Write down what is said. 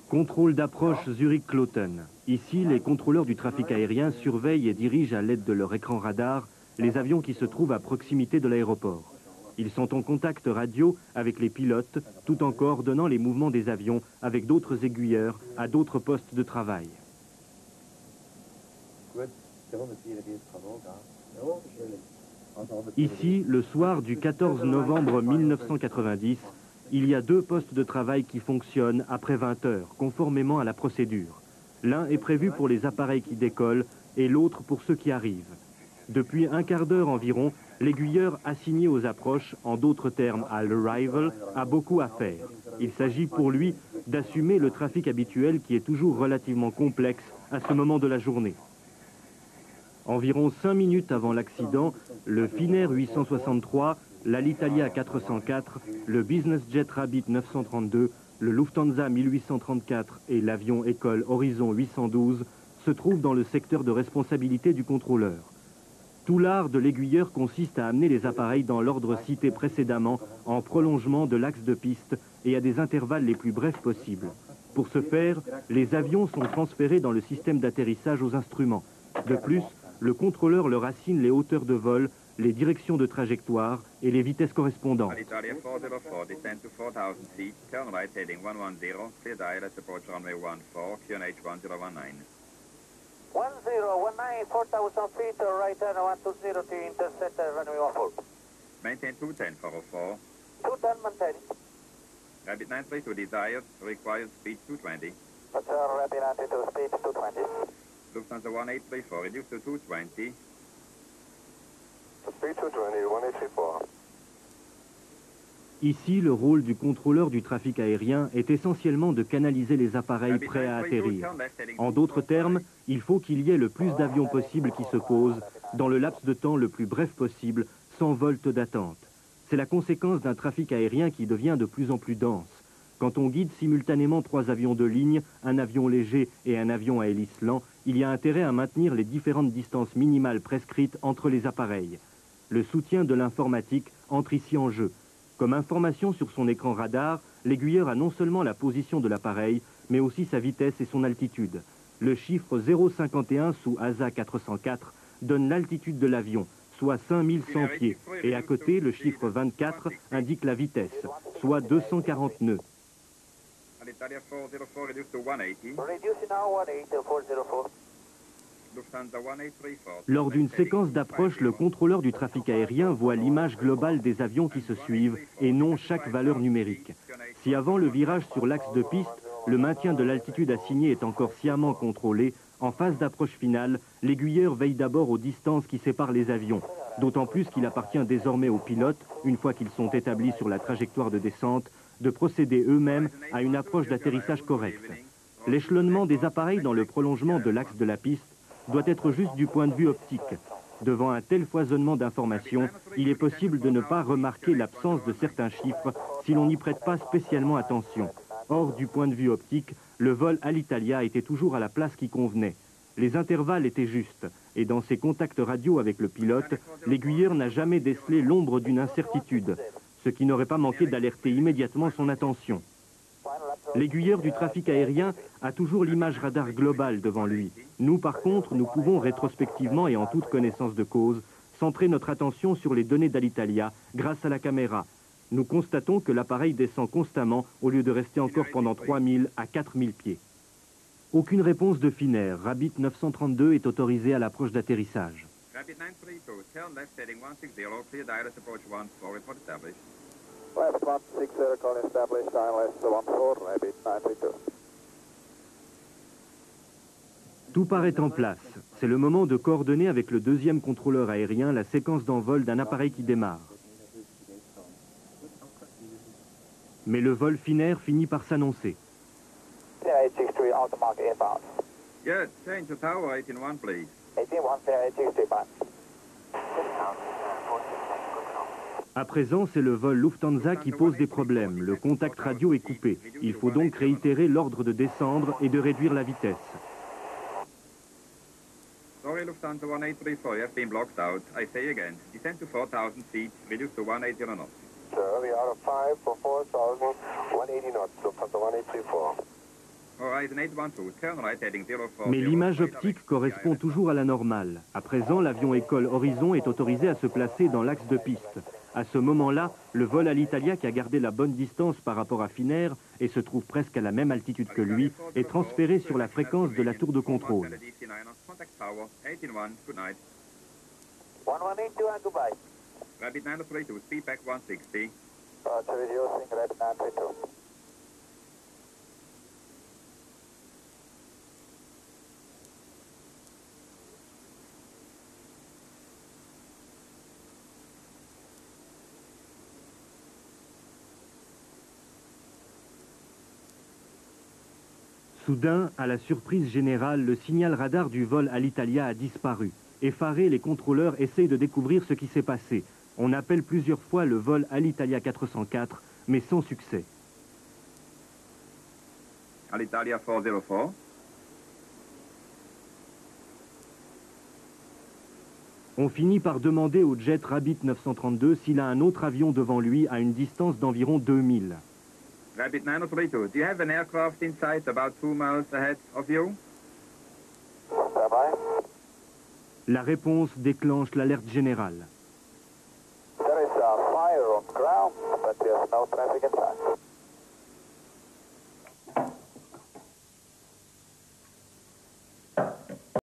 Contrôle d'approche Zurich-Kloten. Ici, les contrôleurs du trafic aérien surveillent et dirigent à l'aide de leur écran radar les avions qui se trouvent à proximité de l'aéroport. Ils sont en contact radio avec les pilotes, tout en coordonnant les mouvements des avions avec d'autres aiguilleurs à d'autres postes de travail. Ici, le soir du 14 novembre 1990, il y a deux postes de travail qui fonctionnent après 20 heures, conformément à la procédure. L'un est prévu pour les appareils qui décollent et l'autre pour ceux qui arrivent. Depuis un quart d'heure environ, l'aiguilleur assigné aux approches, en d'autres termes à l'arrival, a beaucoup à faire. Il s'agit pour lui d'assumer le trafic habituel qui est toujours relativement complexe à ce moment de la journée. Environ 5 minutes avant l'accident, le Finnair 863, l'Alitalia 404, le Business Jet Rabbit 932, le Lufthansa 1834 et l'avion école Horizon 812 se trouvent dans le secteur de responsabilité du contrôleur. Tout l'art de l'aiguilleur consiste à amener les appareils dans l'ordre cité précédemment, en prolongement de l'axe de piste et à des intervalles les plus brefs possibles. Pour ce faire, les avions sont transférés dans le système d'atterrissage aux instruments. De plus, le contrôleur leur assigne les hauteurs de vol, les directions de trajectoire et les vitesses correspondantes. Alitalia 404, descend to 4000 feet, turn right heading 110, clear dial at approach runway 14, QNH 1019. 1019, 4000 feet, right turn 120 to intercept runway 14. Maintain 210, 404. 210, maintain. Rabbit 932 desired, required speed 220. Rabbit 932, speed 220. Lufthansa 1834, reduced to 220. Speed 220, 1834. Ici, le rôle du contrôleur du trafic aérien est essentiellement de canaliser les appareils prêts à atterrir. En d'autres termes, il faut qu'il y ait le plus d'avions possible qui se posent, dans le laps de temps le plus bref possible, sans volte d'attente. C'est la conséquence d'un trafic aérien qui devient de plus en plus dense. Quand on guide simultanément 3 avions de ligne, un avion léger et un avion à hélice lent, il y a intérêt à maintenir les différentes distances minimales prescrites entre les appareils. Le soutien de l'informatique entre ici en jeu. Comme information sur son écran radar, l'aiguilleur a non seulement la position de l'appareil, mais aussi sa vitesse et son altitude. Le chiffre 0,51 sous ASA 404 donne l'altitude de l'avion, soit 5100 pieds, et à côté, le chiffre 24 indique la vitesse, soit 240 nœuds. Alitalia 404, reduced to 180. Reducing now 180, 404. Lufthansa 1834. Lors d'une séquence d'approche, le contrôleur du trafic aérien voit l'image globale des avions qui se suivent et non chaque valeur numérique. Si avant le virage sur l'axe de piste, le maintien de l'altitude assignée est encore sciemment contrôlé, en phase d'approche finale, l'aiguilleur veille d'abord aux distances qui séparent les avions, d'autant plus qu'il appartient désormais aux pilotes, une fois qu'ils sont établis sur la trajectoire de descente, de procéder eux-mêmes à une approche d'atterrissage correcte. L'échelonnement des appareils dans le prolongement de l'axe de la piste doit être juste du point de vue optique. Devant un tel foisonnement d'informations, il est possible de ne pas remarquer l'absence de certains chiffres si l'on n'y prête pas spécialement attention. Or, du point de vue optique, le vol Alitalia était toujours à la place qui convenait. Les intervalles étaient justes, et dans ses contacts radio avec le pilote, l'aiguilleur n'a jamais décelé l'ombre d'une incertitude, ce qui n'aurait pas manqué d'alerter immédiatement son attention. L'aiguilleur du trafic aérien a toujours l'image radar globale devant lui. Nous, par contre, nous pouvons rétrospectivement et en toute connaissance de cause, centrer notre attention sur les données d'Alitalia grâce à la caméra. Nous constatons que l'appareil descend constamment au lieu de rester encore pendant 3000 à 4000 pieds. Aucune réponse de Finnair. Rabbit 932 est autorisé à l'approche d'atterrissage. Rabbit 932, turn left heading 160, clear dial at approach 14, report established. Left 160, call established, ILS 14, Rabbit 932. Tout paraît en place. C'est le moment de coordonner avec le deuxième contrôleur aérien la séquence d'envol d'un appareil qui démarre. Mais le vol Finnair finit par s'annoncer. Good, change to tower 181, please. 81, 863, back. À présent, c'est le vol Lufthansa qui pose des problèmes. Le contact radio est coupé. Il faut donc réitérer l'ordre de descendre et de réduire la vitesse. Sorry, Lufthansa 1834, you have been blocked out. I say again, descend to 4000 feet, reduce to 180 knots. Sir, we are 5 for 4000, 180 knots, Lufthansa 1834. Horizon 812, turn right heading 040. Mais l'image optique correspond toujours à la normale. À présent, l'avion École Horizon est autorisé à se placer dans l'axe de piste. À ce moment-là, le vol Alitalia, qui a gardé la bonne distance par rapport à Finnair et se trouve presque à la même altitude que lui, est transféré sur la fréquence de la tour de contrôle. Contact tower, 181, good night. 1182 and goodbye. Rabbit 932, speed back 160. Roger, reducing Rabbit 932. Soudain, à la surprise générale, le signal radar du vol Alitalia a disparu. Effarés, les contrôleurs essayent de découvrir ce qui s'est passé. On appelle plusieurs fois le vol Alitalia 404, mais sans succès. Alitalia 404. On finit par demander au jet Rabbit 932 s'il a un autre avion devant lui à une distance d'environ 2000. Rabbit 932, do you have an aircraft in sight about 2 miles ahead of you? Stand by. La réponse déclenche l'alerte générale. There is a fire on ground, but there's no traffic in sight.